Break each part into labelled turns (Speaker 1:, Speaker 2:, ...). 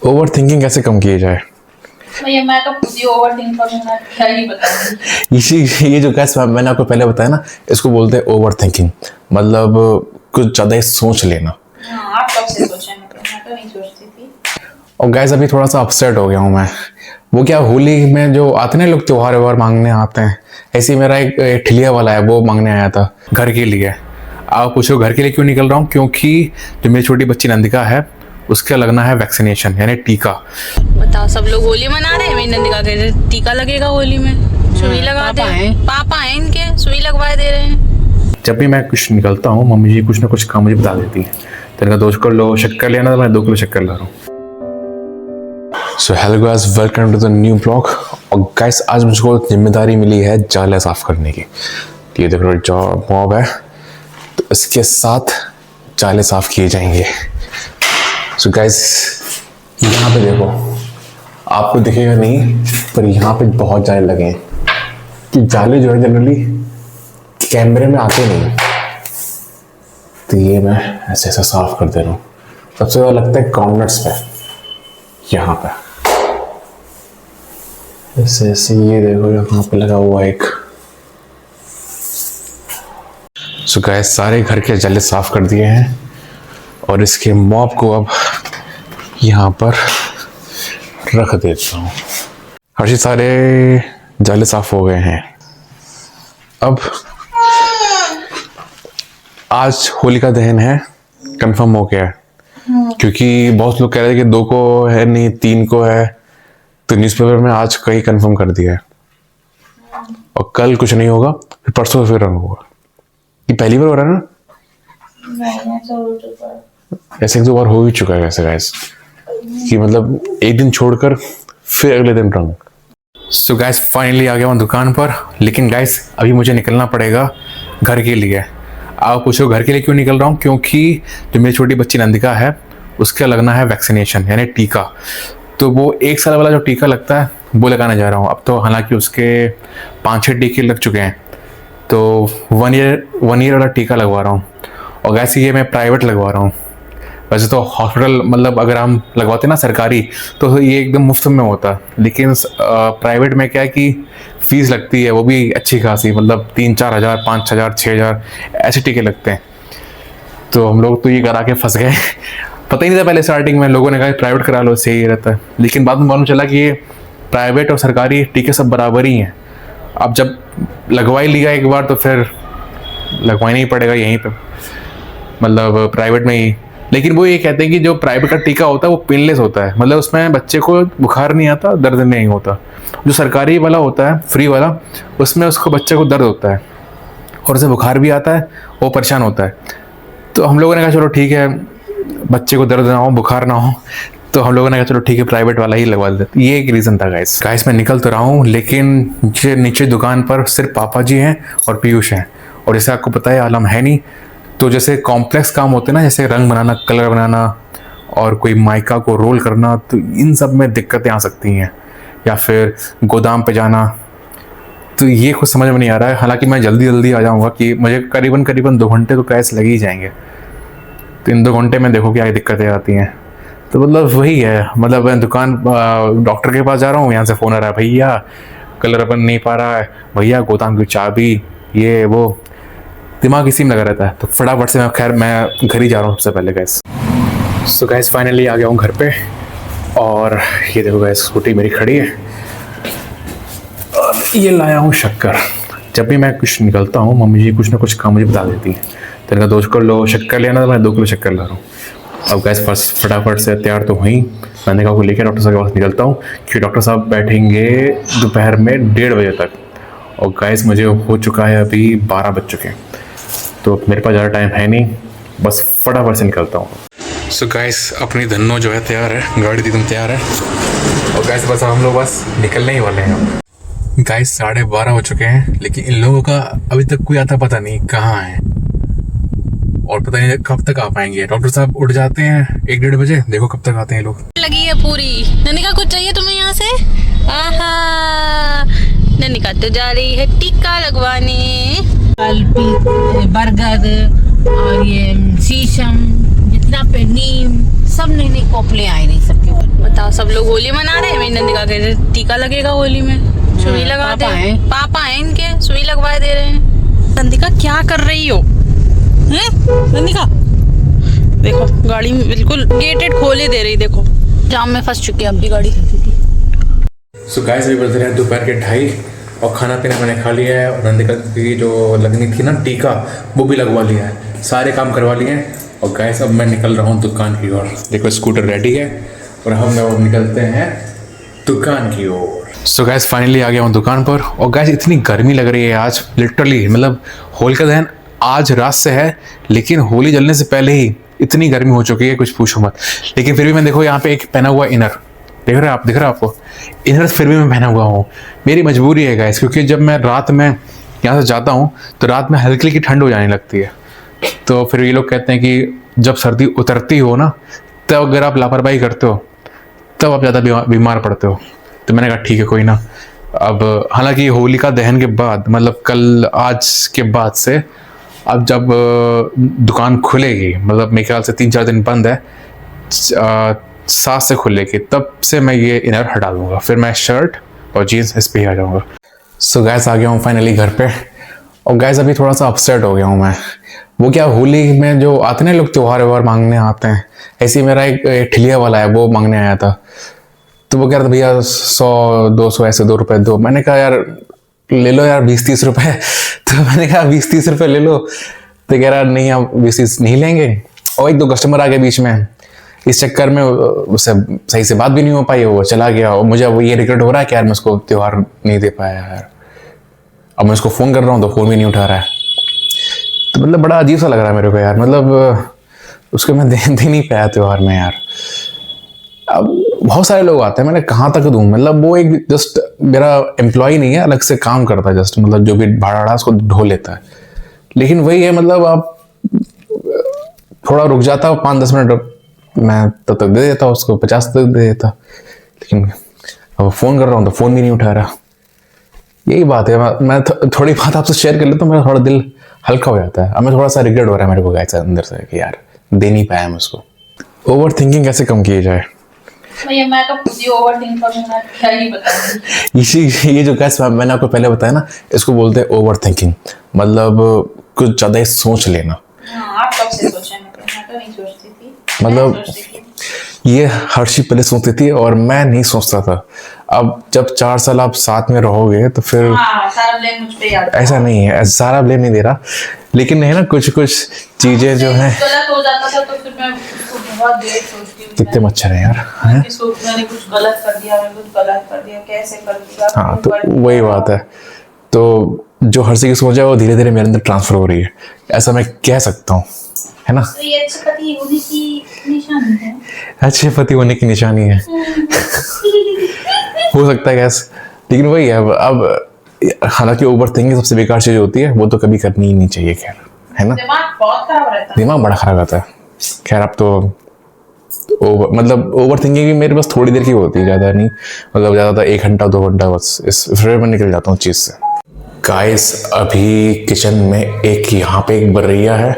Speaker 1: Over thinking कैसे कम किए जाए?
Speaker 2: भैया मैं तो खुद ही ओवर थिंक करूँगा, क्या ही बताऊँ।
Speaker 1: इसी ये जो गैस मैंने आपको पहले बताया ना, इसको बोलते हैं ओवर थिंकिंग। मतलब कुछ ज़्यादा ही सोच लेना।
Speaker 2: हाँ, आप कब से सोचे? मैं तो नहीं सोचती थी।
Speaker 1: और गैस अभी थोड़ा सा अपसेट हो गया हूँ मैं। वो क्या, होली में जो आते हैं लोग त्योहार व्योहार मांगने आते हैं, ऐसे ही मेरा एक ठिलिया वाला है, वो मांगने आया था घर के लिए। आप पूछो घर के लिए क्यों निकल रहा हूँ? क्योंकि जो मेरी छोटी बच्ची नंदिका है उसका लगना है वैक्सीनेशन यानी टीका।
Speaker 3: बताओ, सब लोग होली मना रहे हैं, मेरी नंदिका कह रहे टीका लगेगा होली में, सुई लगा दे। पापा हैं इनके, सुई लगवाए दे रहे हैं।
Speaker 1: जब भी मैं कुछ निकलता हूँ मम्मी जी कुछ ना कुछ काम मुझे बता देती है। तो इनका 2 किलो शक्कर लेना था, मैं 2 किलो शक्कर ला रहा हूँ। So hello guys, welcome to the new blog. और गाइस आज मुझको जिम्मेदारी मिली है जाले साफ करने की। तो ये देखो जो मॉब है, तो इसके साथ जाले साफ किए जाएंगे। सो गाइस यहाँ पे देखो, आपको दिखेगा नहीं पर यहाँ पे बहुत जाले लगे हैं। कि जाले जो है जनरली कैमरे में आते नहीं, तो ये मैं ऐसे ऐसा साफ कर दे रहा हूँ। सबसे ज़्यादा लगता है कॉर्नर्स पे, यहाँ पे ऐसे ऐसे। ये देखो यहाँ पे लगा हुआ एक। सो गाइस सारे घर के जाले साफ कर दिए हैं और इसके मॉप को अब यहाँ पर रख देता हूँ। हर्षी सारे जाले साफ हो गए हैं। अब आज होलिका दहन है, कंफर्म हो गया है। क्योंकि बहुत लोग कह रहे थे कि 2 को है नहीं 3 को है, तो न्यूज़पेपर में आज कहीं कंफर्म कर दिया है। और कल कुछ नहीं होगा, फिर परसों फिर रंग होगा। ये पहली बार हो रहा है ना?
Speaker 2: नहीं, ऐसा हो चुका है।
Speaker 1: ऐसे 1-2 बार हो ही चुका है ऐसे गाइस, कि मतलब एक दिन छोड़कर फिर अगले दिन रंग। सो गाइस फाइनली आ गया हूँ दुकान पर। लेकिन गाइस अभी मुझे निकलना पड़ेगा घर के लिए। आप पूछो घर के लिए क्यों निकल रहा हूँ? क्योंकि जो मेरी छोटी बच्ची नंदिका है उसका लगना है वैक्सीनेशन यानी टीका। तो वो 1 साल वाला जो टीका लगता है वो लगाने जा रहा हूँ। अब तो हालांकि उसके 5-6 टीके लग चुके हैं, तो 1 ईयर वाला टीका लगवा रहा हूँ। और वैसे ये मैं प्राइवेट लगवा रहा हूँ। वैसे तो हॉस्पिटल मतलब अगर हम लगवाते ना सरकारी, तो ये एकदम मुफ्त में होता है। लेकिन प्राइवेट में क्या है कि फ़ीस लगती है, वो भी अच्छी खासी, मतलब 3-4 हज़ार, 5 हज़ार, 6 हज़ार ऐसे टीके लगते हैं। तो हम लोग तो ये करा के फंस गए। पता ही नहीं था पहले स्टार्टिंग में, लोगों ने कहा प्राइवेट करा लो सही रहता है। लेकिन बाद में मालूम चला कि ये प्राइवेट और सरकारी टीके सब बराबर ही हैं। अब जब लगवा ही लिया एक बार तो फिर लगवाना ही पड़ेगा यहीं पे, मतलब प्राइवेट में ही। लेकिन वो ये कहते हैं कि जो प्राइवेट का टीका होता है वो पेनलेस होता है, मतलब उसमें बच्चे को बुखार नहीं आता, दर्द नहीं होता। जो सरकारी वाला होता है फ्री वाला, उसमें उसको बच्चे को दर्द होता है और उसे बुखार भी आता है, वो परेशान होता है। तो हम लोगों ने कहा चलो ठीक है, बच्चे को दर्द ना हो बुखार ना हो, तो हम लोगों ने कहा चलो ठीक है प्राइवेट वाला ही लगवा देते। ये एक रीज़न था गाइस मैं निकल तो रहा हूँ, लेकिन नीचे दुकान पर सिर्फ पापा जी हैं और पीयूष हैं। और जैसे आपको पता है आलम है नहीं, तो जैसे कॉम्प्लेक्स काम होते हैं ना, जैसे रंग बनाना, कलर बनाना और कोई माइका को रोल करना, तो इन सब में दिक्कतें आ सकती हैं। या फिर गोदाम पे जाना, तो ये कुछ समझ में नहीं आ रहा है। हालांकि मैं जल्दी आ जाऊँगा कि मुझे करीबन 2 घंटे तो कैसे लग ही जाएंगे। तो इन 2 घंटे में देखो क्या दिक्कतें आती हैं। तो मतलब वही है, मतलब मैं दुकान डॉक्टर के पास जा रहा हूँ, यहाँ से फ़ोन आ रहा है भैया कलर बन नहीं पा रहा है, भैया गोदाम की चाबी, ये वो, दिमाग इसी में लगा रहता है। तो फटाफट से मैं घर ही जा रहा हूँ सबसे पहले गाइस। सो गाइस फाइनली आ गया हूँ घर पे। और ये देखो गाइस स्कूटी मेरी खड़ी है और ये लाया हूँ शक्कर। जब भी मैं कुछ निकलता हूँ मम्मी जी कुछ ना कुछ काम मुझे बता देती है। तो इनका 2 किलो शक्कर लेना था, मैं 2 किलो शक्कर ला रहा हूँ। अब गैस फटाफट से तैयार तो हुई, मैंने कहा को लेकर डॉक्टर साहब के पास निकलता हूँ, क्योंकि डॉक्टर साहब बैठेंगे दोपहर में 1:30 बजे तक। और गैस मुझे हो चुका है अभी 12 बज चुके हैं, तो मेरे पास ज़्यादा टाइम है नहीं, बस फटाफट से निकलता हूँ। सो गैस अपनी धन्नो जो है तैयार है, गाड़ी एकदम तैयार है। और गैस बस हम लोग बस निकलने ही वाले हैं। गैस 12:30 हो चुके हैं, लेकिन इन लोगों का अभी तक कोई आता पता नहीं कहाँ है, और पता नहीं कब तक आ पाएंगे। डॉक्टर साहब उठ जाते हैं 1-1:30 बजे, देखो कब तक आते हैं लोग।
Speaker 3: लगी है पूरी। ननिका कुछ चाहिए तुम्हें यहाँ से? आहा, ननिका तो जा रही है टीका लगवाने।
Speaker 4: बरगद और ये शीशम, जितना पे नीम, सब नई नई कोपले आए नहीं सबके।
Speaker 3: बताओ सब लोग होली मना रहे हैं, मेरी नंदी का कह रहे टीका लगेगा होली में, सुई लगा दे। पापा है इनके, सुई लगवा दे रहे हैं। नंदिका क्या कर रही हो हैं? नंदिका देखो गाड़ी में बिल्कुल गेटेड खोले दे रही, देखो जाम में फंस चुकी है अब भी गाड़ी।
Speaker 1: सो गाइस अभी बज रहे हैं दोपहर के 2:30 और खाना पीना मैंने खा लिया है। और नंदिका की जो लगनी थी ना टीका, वो भी लगवा लिया है, सारे काम करवा लिए हैं। और गाइस अब मैं निकल रहा हूँ दुकान की ओर। देखो स्कूटर रेडी है और हम लोग निकलते हैं दुकान की ओर। सो गाइस फाइनली आ गया हूँ दुकान पर। और गाइस इतनी गर्मी लग रही है आज, लिटरली मतलब होलिका दहन आज रात से है, लेकिन होली जलने से पहले ही इतनी गर्मी हो चुकी है कुछ पूछो मत। लेकिन फिर भी मैं देखो यहाँ पे एक पहना हुआ इनर, दिख रहा है आप, दिख रहा है आपको इनर, फिर भी मैं पहना हुआ हूँ। मेरी मजबूरी है गाइस, क्योंकि जब मैं रात में यहाँ से जाता हूँ तो रात में हल्की हल्की ठंड हो जाने लगती है। तो फिर ये लोग कहते हैं कि जब सर्दी उतरती हो ना, तब अगर आप लापरवाही करते हो तब आप ज़्यादा बीमार पड़ते हो। तो मैंने कहा ठीक है कोई ना। अब हालांकि होलिका दहन के बाद, मतलब कल आज के बाद से अब जब दुकान खुलेगी, मतलब मेरे ख्याल से 3-4 दिन बंद है, 7 से खुलेगी, तब से मैं ये इनर हटा दूंगा, फिर मैं शर्ट और जीन्स इस पे ही आ जाऊँगा। सो गैस आ गया हूँ फाइनली घर पे। और गैस अभी थोड़ा सा अपसेट हो गया हूँ मैं। वो क्या, होली में जो आते हैं लोग त्योहार व्यवहार मांगने आते हैं, ऐसे ही मेरा एक ठिलिया वाला है, वो मांगने आया था। तो वो कह रहा था भैया 100-200 ऐसे 2 रुपये दो। मैंने कहा यार ले लो यार 20-30 रुपये। तो मैंने कहा 20-30 रुपये ले लो। तो कह रहा नहीं आप 20-30 नहीं लेंगे। और 1-2 कस्टमर आ गए बीच में, इस चक्कर में उससे सही से बात भी नहीं हो पाई, वो चला गया। और मुझे वो ये रिग्रेट हो रहा है कि यार मैं उसको त्योहार नहीं दे पाया यार। अब मैं उसको फ़ोन कर रहा हूँ तो फ़ोन भी नहीं उठा रहा है। तो मतलब बड़ा अजीब सा लग रहा है मेरे को यार, मतलब उसको मैं दे नहीं पाया त्योहार में यार। अब बहुत सारे लोग आते हैं, मैंने कहाँ तक दूँ, मतलब वो एक जस्ट मेरा एम्प्लॉय नहीं है, अलग से काम करता है, जस्ट मतलब जो भी भाड़ा उसको ढो लेता है। लेकिन वही है, मतलब आप थोड़ा रुक जाता हो 5-10 मिनट, मैं तब तक दे देता उसको 50 तक दे देता। लेकिन अब फ़ोन कर रहा हूँ तो फ़ोन भी नहीं उठा रहा। यही बात है। मैं थोड़ी बात आपसे शेयर कर लेता हूँ, मेरा थोड़ा दिल हल्का हो जाता है। अब मैं थोड़ा सा रिग्रेट हो रहा है मेरे को गाइस अंदर से कि यार दे नहीं पाया मैं उसको। ओवर थिंकिंग कैसे कम किया जाए?
Speaker 2: भैया मैं तो खुद ही ओवर थिंक करूँगा, क्या ही बताऊँ।
Speaker 1: ये जो गाइस मैंने आपको पहले बताया ना, इसको बोलते हैं ओवर थिंकिंग, मतलब कुछ ज़्यादा ही सोच लेना।
Speaker 2: हाँ, आप कब से सोचे? मैं तो नहीं सोचती थी।
Speaker 1: मतलब ये हर्षी पहले सोचती थी और मैं नहीं सोचता था। अब जब 4 साल आप साथ में रहोगे तो फिर
Speaker 2: हाँ, सारा ब्लेम मुझ पे आता है।
Speaker 1: ऐसा नहीं है, सारा ब्लेम नहीं दे रहा, लेकिन है ना कुछ चीजें जो है
Speaker 2: गलत हो जाता था तो फिर मैं उसको बहुत देर सोचती हूँ।
Speaker 1: कितने मच्छर हैं यार, हैं?
Speaker 2: मैंने कुछ गलत कर दिया, कैसे कर दिया।
Speaker 1: हाँ तो वही बात है। तो जो हर्षी की सोच है वो धीरे धीरे मेरे अंदर ट्रांसफर हो रही है, ऐसा मैं कह सकता हूँ, है ना।
Speaker 2: तो ये अच्छे पति होने की निशानी है।
Speaker 1: अच्छे पति होने की निशानी है। हो सकता है गैस, लेकिन वही है। अब हालांकि ओवर थिंकिंग सबसे बेकार चीज होती है, वो तो कभी करनी ही नहीं चाहिए, खैर, है ना।
Speaker 2: दिमाग बहुत खराब रहता है।
Speaker 1: दिमाग बड़ा खराब रहता है। खैर अब तो मतलब ओवर थिंकिंग भी मेरे पास थोड़ी देर की होती है, ज़्यादा नहीं, मतलब ज़्यादा 1 घंटा 2 घंटा बस, इस फिर मैं निकल जाता हूँ चीज़ से। गाइस अभी किचन में एक यहाँ पे एक बर्रिया है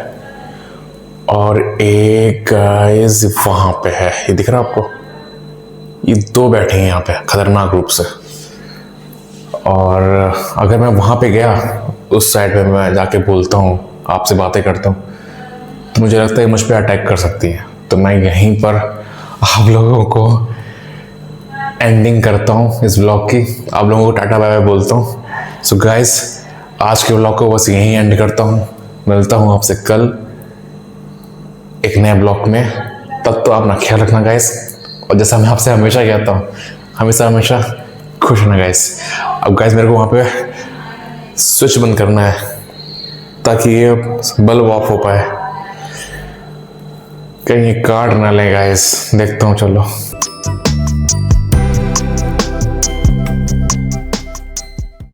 Speaker 1: और एक गाइस वहाँ पे है, ये दिख रहा है आपको, ये 2 बैठे हैं यहाँ पे खतरनाक रूप से। और अगर मैं वहाँ पे गया उस साइड पे, मैं जाके बोलता हूँ, आपसे बातें करता हूँ, तो मुझे लगता है मुझ पर अटैक कर सकती हैं। तो मैं यहीं पर आप लोगों को एंडिंग करता हूँ इस व्लॉग की, आप लोगों को टाटा बाय बाय बोलता हूँ। सो गाइस आज के व्लॉग को बस यहीं एंड करता हूँ, मिलता हूँ आपसे कल एक नए ब्लॉग में। तब तो अपना ख्याल रखना गाइस, और जैसा मैं आपसे हमेशा कहता हूँ, हमेशा खुश रहना गाइस। अब गाइस मेरे को वहाँ पे स्विच बंद करना है ताकि ये बल्ब ऑफ हो पाए, कहीं काट ना ले गाइस, देखता हूँ, चलो।